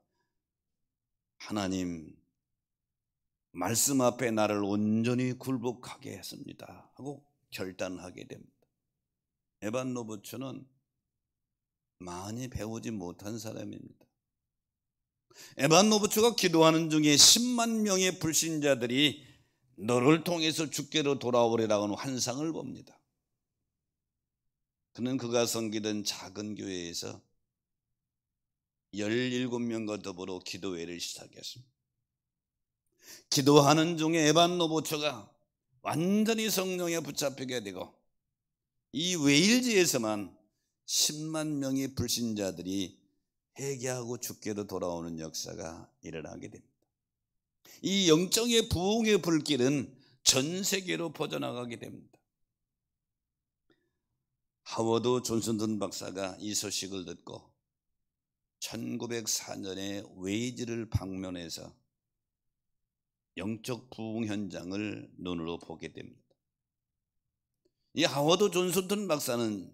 하나님 말씀 앞에 나를 온전히 굴복하게 했습니다 하고 결단하게 됩니다. 에반 로버츠는 많이 배우지 못한 사람입니다. 에반 로버츠가 기도하는 중에 10만 명의 불신자들이 너를 통해서 주께로 돌아오리라고 하는 환상을 봅니다. 그는 그가 섬기던 작은 교회에서 17명과 더불어 기도회를 시작했습니다. 기도하는 중에 에반 로버츠가 완전히 성령에 붙잡히게 되고 이 웨일즈에서만 10만 명의 불신자들이 회개하고 주께로 돌아오는 역사가 일어나게 됩니다. 이 영적의 부흥의 불길은 전 세계로 퍼져나가게 됩니다. 하워드 존슨턴 박사가 이 소식을 듣고 1904년에 웨일즈를 방문해서 영적 부흥 현장을 눈으로 보게 됩니다. 이 하워드 존슨턴 박사는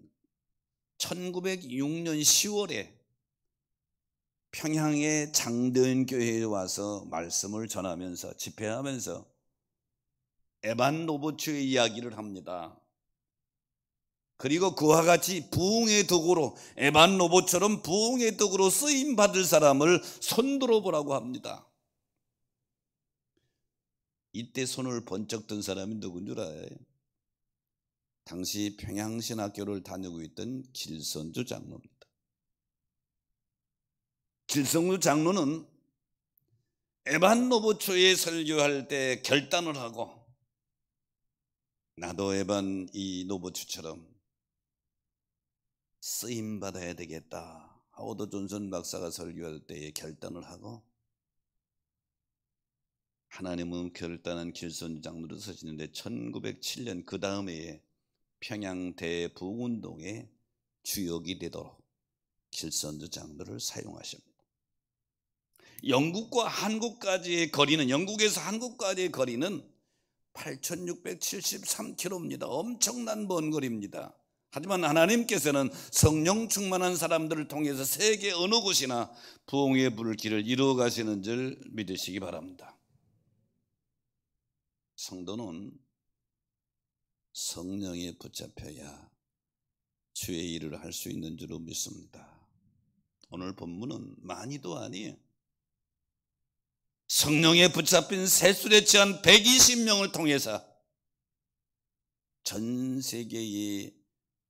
1906년 10월에 평양의 장대현 교회에 와서 말씀을 전하면서 집회하면서 에반 로버츠의 이야기를 합니다. 그리고 그와 같이 부흥의 도구로, 에반 로버츠처럼 부흥의 도구로 쓰임 받을 사람을 손들어 보라고 합니다. 이때 손을 번쩍 든 사람이 누군 줄 알아요? 당시 평양신학교를 다니고 있던 길선주 장로입니다. 길선주 장로는 에반 로버츠에 설교할 때 결단을 하고 나도 에반 이 로버츠처럼 쓰임 받아야 되겠다. 하워드 존슨 박사가 설교할 때에 결단을 하고 하나님은 결단한 길선주 장로를 서시는데 1907년 그 다음 해에 평양 대부흥운동의 주역이 되도록 길선주 장로를 사용하십니다. 영국과 한국까지의 거리는, 영국에서 한국까지의 거리는 8,673km입니다. 엄청난 먼 거리입니다. 하지만 하나님께서는 성령 충만한 사람들을 통해서 세계 어느 곳이나 부흥의 불길을 이루어 가시는 줄 믿으시기 바랍니다. 성도는 성령에 붙잡혀야 주의 일을 할 수 있는 줄로 믿습니다. 오늘 본문은 많이도 아니에요. 성령에 붙잡힌 세술에 취한 120명을 통해서 전 세계에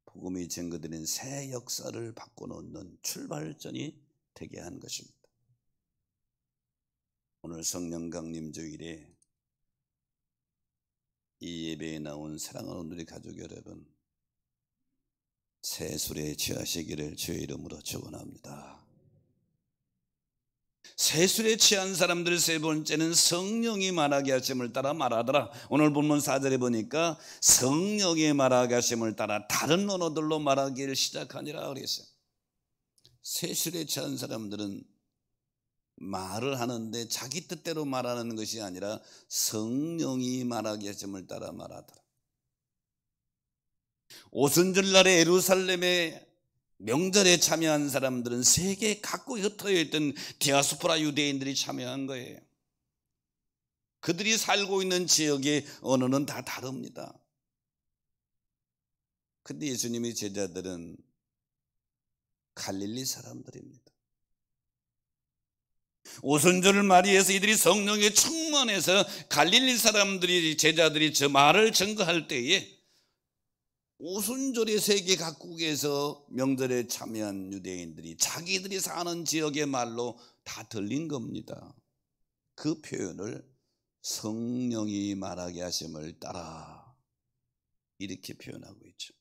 복음이 증거되는 새 역사를 바꿔놓는 출발점이 되게 한 것입니다. 오늘 성령 강림 주일에 이 예배에 나온 사랑하는 우리 가족 여러분, 세술에 취하시기를 주의 이름으로 축원합니다. 세술에 취한 사람들 세 번째는 성령이 말하게 하심을 따라 말하더라. 오늘 본문 4절에 보니까 성령이 말하게 하심을 따라 다른 언어들로 말하기를 시작하니라 그랬어요. 세술에 취한 사람들은 말을 하는데 자기 뜻대로 말하는 것이 아니라 성령이 말하게 하심을 따라 말하더라. 오순절 날에 예루살렘에 명절에 참여한 사람들은 세계 각국에 흩어져 있던 디아스포라 유대인들이 참여한 거예요. 그들이 살고 있는 지역의 언어는 다 다릅니다. 근데 예수님의 제자들은 갈릴리 사람들입니다. 오순절을 맞이해서 이들이 성령에 충만해서 갈릴리 사람들이, 제자들이 저 말을 증거할 때에 오순절의 세계 각국에서 명절에 참여한 유대인들이 자기들이 사는 지역의 말로 다 들린 겁니다. 그 표현을 성령이 말하게 하심을 따라 이렇게 표현하고 있죠.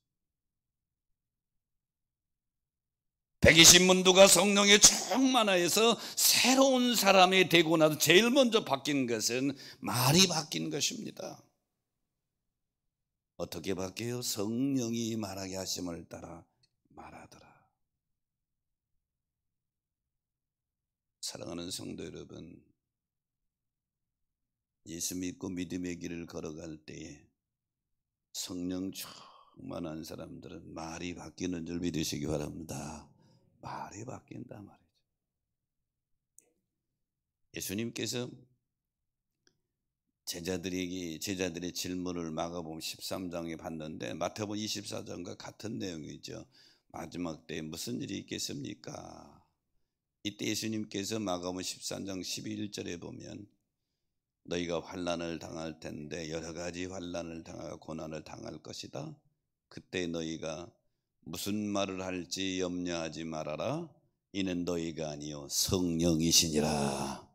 120문도가 성령에 충만하여서 새로운 사람이 되고 나서 제일 먼저 바뀐 것은 말이 바뀐 것입니다. 어떻게 바뀌어요? 성령이 말하게 하심을 따라 말하더라. 사랑하는 성도 여러분, 예수 믿고 믿음의 길을 걸어갈 때에 성령 충만한 사람들은 말이 바뀌는 줄 믿으시기 바랍니다. 말이 바뀐다 말이죠. 예수님께서 제자들의 질문을 마가복음 13장에 봤는데 마태복음 24장과 같은 내용이죠. 마지막 때에 무슨 일이 있겠습니까? 이때 예수님께서 마가복음 13장 11절에 보면 너희가 환난을 당할 텐데 여러 가지 환난을 당하고 고난을 당할 것이다. 그때 너희가 무슨 말을 할지 염려하지 말아라. 이는 너희가 아니요 성령이시니라.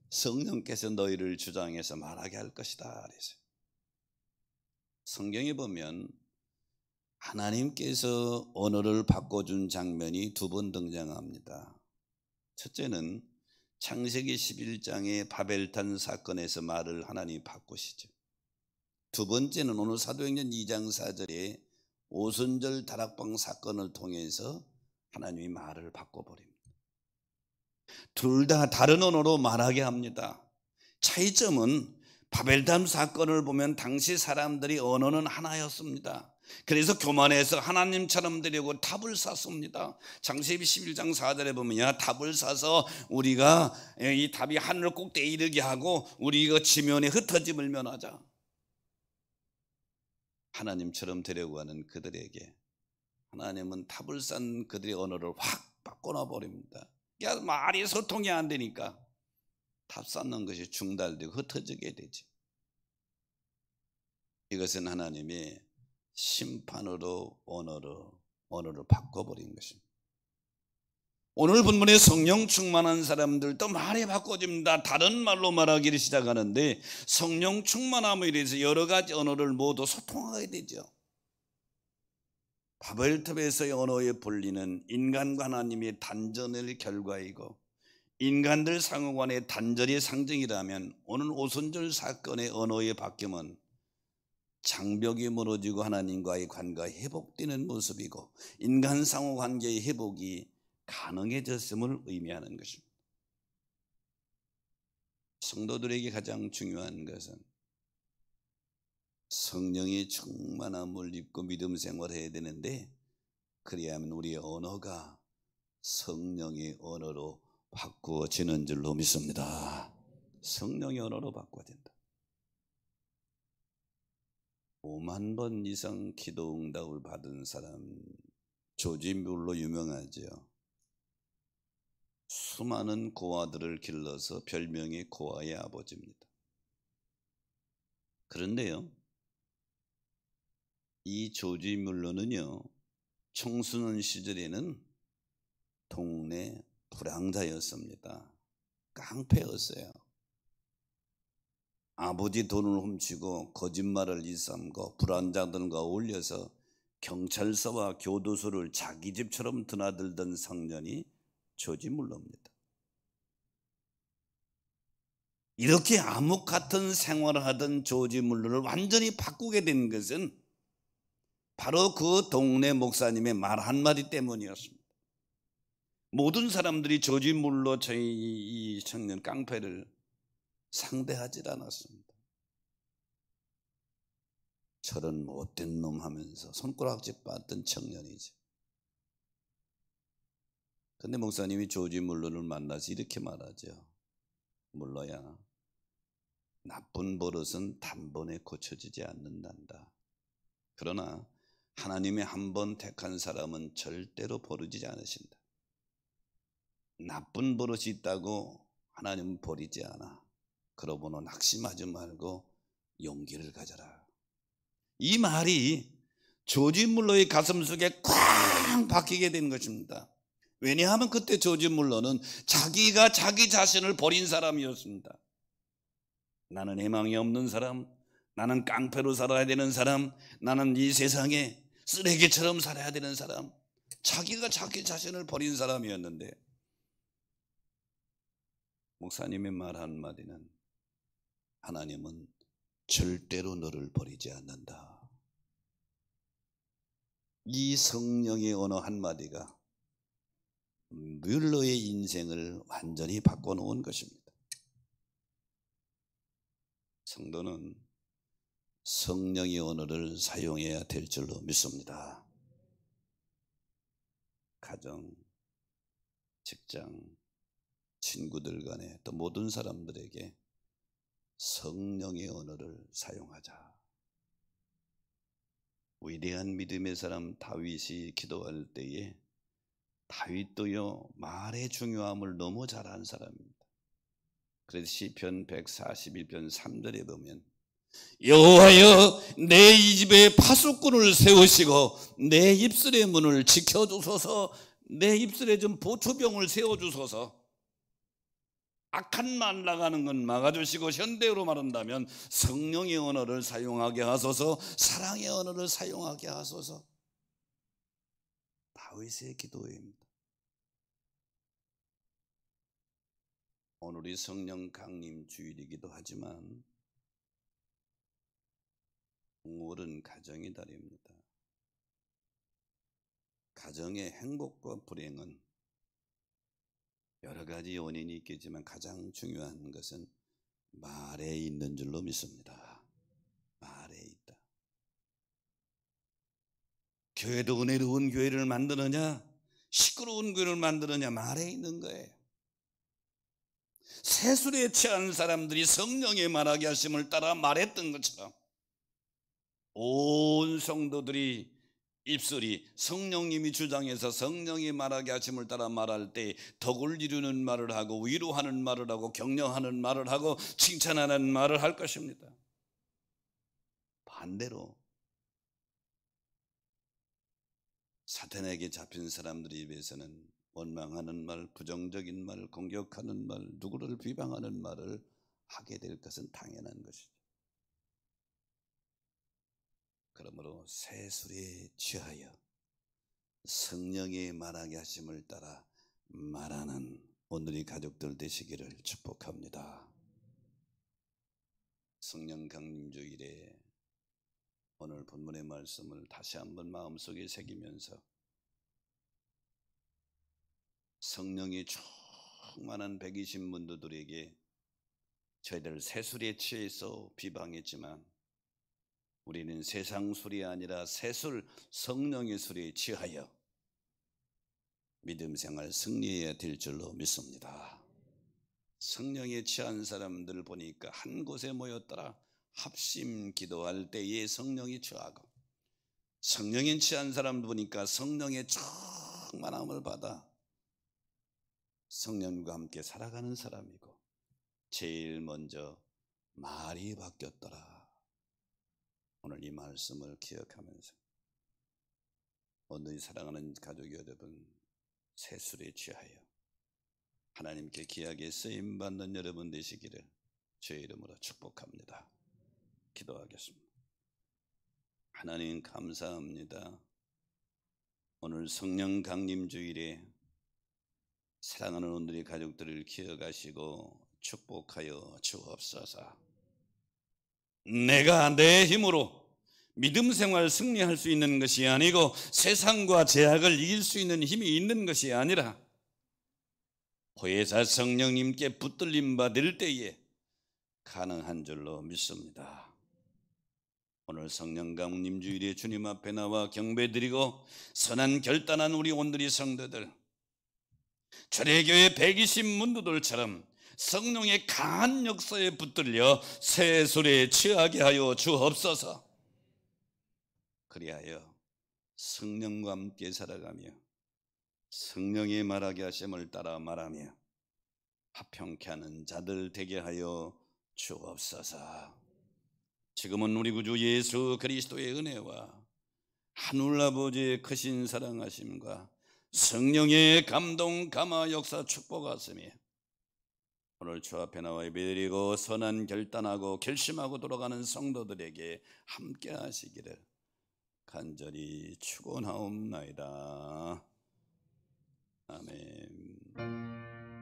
성령께서 너희를 주장해서 말하게 할 것이다 그랬어요. 성경에 보면 하나님께서 언어를 바꿔준 장면이 두 번 등장합니다. 첫째는 창세기 11장의 바벨탄 사건에서 말을 하나님이 바꾸시죠. 두 번째는 오늘 사도행전 2장 4절에 오순절 다락방 사건을 통해서 하나님이 말을 바꿔버립니다. 둘 다 다른 언어로 말하게 합니다. 차이점은 바벨탑 사건을 보면 당시 사람들이 언어는 하나였습니다. 그래서 교만해서 하나님처럼 되려고 탑을 쌌습니다. 창세기 11장 4절에 보면 탑을 싸서 우리가 이 탑이 하늘 꼭대기에 이르게 하고 우리가 지면에 흩어짐을 면하자. 하나님처럼 되려고 하는 그들에게 하나님은 탑을 쌓은 그들의 언어를 확 바꿔놔 버립니다. 말이 소통이 안 되니까 탑 쌓는 것이 중단되고 흩어지게 되지. 이것은 하나님의 심판으로 언어를 바꿔버린 것입니다. 오늘 본문에 성령 충만한 사람들도 말이 바꿔집니다. 다른 말로 말하기를 시작하는데 성령 충만함에 의해서 여러 가지 언어를 모두 소통하게 되죠. 바벨탑에서의 언어의 분리는 인간과 하나님의 단전의 결과이고 인간들 상호 간의 단절의 상징이라면 오늘 오순절 사건의 언어의 바뀜은 장벽이 무너지고 하나님과의 관계가 회복되는 모습이고 인간 상호 관계의 회복이 가능해졌음을 의미하는 것입니다. 성도들에게 가장 중요한 것은 성령의 충만함을 입고 믿음 생활을 해야 되는데 그래야만 우리의 언어가 성령의 언어로 바꾸어지는 줄로 믿습니다. 성령의 언어로 바꿔진다. 5만 번 이상 기도 응답을 받은 사람 조지 뮬러 유명하죠. 수많은 고아들을 길러서 별명이 고아의 아버지입니다. 그런데요, 이 조지 뮬러는요, 청소년 시절에는 동네 불황자였습니다. 깡패였어요. 아버지 돈을 훔치고 거짓말을 일삼고 불안자들과 어울려서 경찰서와 교도소를 자기 집처럼 드나들던 청년이 조지 뮬러입니다. 이렇게 암흑 같은 생활을 하던 조지 뮬러를 완전히 바꾸게 된 것은 바로 그 동네 목사님의 말 한마디 때문이었습니다. 모든 사람들이 조지 뮬러 이 청년 깡패를 상대하지 않았습니다. 저런 못된 놈 하면서 손가락질 받던 청년이죠. 근데 목사님이 조지 뮬러를 만나서 이렇게 말하죠. 뮬러야, 나쁜 버릇은 단번에 고쳐지지 않는단다. 그러나 하나님이 한 번 택한 사람은 절대로 버리지 않으신다. 나쁜 버릇이 있다고 하나님은 버리지 않아. 그러므로 낙심하지 말고 용기를 가져라. 이 말이 조지 뮬러의 가슴 속에 쾅 박히게 된 것입니다. 왜냐하면 그때 조지 뮬러는 자기가 자기 자신을 버린 사람이었습니다. 나는 희망이 없는 사람, 나는 깡패로 살아야 되는 사람, 나는 이 세상에 쓰레기처럼 살아야 되는 사람, 자기가 자기 자신을 버린 사람이었는데 목사님의 말 한마디는 하나님은 절대로 너를 버리지 않는다. 이 성령의 언어 한마디가 뮬러의 인생을 완전히 바꿔놓은 것입니다. 성도는 성령의 언어를 사용해야 될 줄로 믿습니다. 가정, 직장, 친구들 간에 또 모든 사람들에게 성령의 언어를 사용하자. 위대한 믿음의 사람 다윗이 기도할 때에 다윗도요, 말의 중요함을 너무 잘 아는 사람입니다. 그래서 시편 141편 3절에 보면 여호와여, 내 이 집에 파수꾼을 세우시고 내 입술의 문을 지켜주소서. 내 입술에 좀 보초병을 세워주소서. 악한 말 나가는 건 막아주시고, 현대어로 말한다면 성령의 언어를 사용하게 하소서, 사랑의 언어를 사용하게 하소서. 다윗의 기도입니다. 오늘이 성령 강림 주일이기도 하지만 5월은 가정의 달입니다. 가정의 행복과 불행은 여러 가지 원인이 있겠지만 가장 중요한 것은 말에 있는 줄로 믿습니다. 말에 있다. 교회도 은혜로운 교회를 만드느냐, 시끄러운 교회를 만드느냐, 말에 있는 거예요. 세술에 취한 사람들이 성령의 말하게 하심을 따라 말했던 것처럼 온 성도들이 입술이 성령님이 주장해서 성령이 말하게 하심을 따라 말할 때 덕을 이루는 말을 하고, 위로하는 말을 하고, 격려하는 말을 하고, 칭찬하는 말을 할 것입니다. 반대로 사탄에게 잡힌 사람들의 입에서는 원망하는 말, 부정적인 말, 공격하는 말, 누구를 비방하는 말을 하게 될 것은 당연한 것이죠. 그러므로 세술에 취하여 성령의 말하게 하심을 따라 말하는 오늘의 가족들 되시기를 축복합니다. 성령 강림주일에 오늘 본문의 말씀을 다시 한번 마음속에 새기면서 성령이 충만한 120문도들에게 저희들 세술에 취해서 비방했지만 우리는 세상 술이 아니라 세술 성령의 술에 취하여 믿음 생활 승리해야 될 줄로 믿습니다. 성령에 취한 사람들 보니까 한 곳에 모였더라. 합심 기도할 때에 성령이 취하고, 성령에 취한 사람 보니까 성령의 충만함을 받아 성령과 함께 살아가는 사람이고 제일 먼저 말이 바뀌었더라. 오늘 이 말씀을 기억하면서 오늘 사랑하는 가족 여러분, 세술에 취하여 하나님께 귀하게 쓰임받는 여러분 되시기를 주의 이름으로 축복합니다. 기도하겠습니다. 하나님 감사합니다. 오늘 성령 강림 주일에 사랑하는 오늘의 가족들을 기억하시고 축복하여 주옵소서. 내가 내 힘으로 믿음 생활 승리할 수 있는 것이 아니고 세상과 제약을 이길 수 있는 힘이 있는 것이 아니라 보혜사 성령님께 붙들림 받을 때에 가능한 줄로 믿습니다. 오늘 성령 강림 주일에 주님 앞에 나와 경배드리고 선한 결단한 우리 온누리 성도들, 초대교회 120 문도들처럼 성령의 강한 역사에 붙들려 세술에 취하게 하여 주옵소서. 그리하여 성령과 함께 살아가며 성령의 말하게 하심을 따라 말하며 화평케 하는 자들 되게 하여 주옵소서. 지금은 우리 구주 예수 그리스도의 은혜와 하늘 아버지의 크신 사랑하심과 성령의 감동 감화 역사 축복하시며 오늘 주 앞에 나와 예배드리고 선한 결단하고 결심하고 돌아가는 성도들에게 함께 하시기를 간절히 축원하옵나이다. 아멘.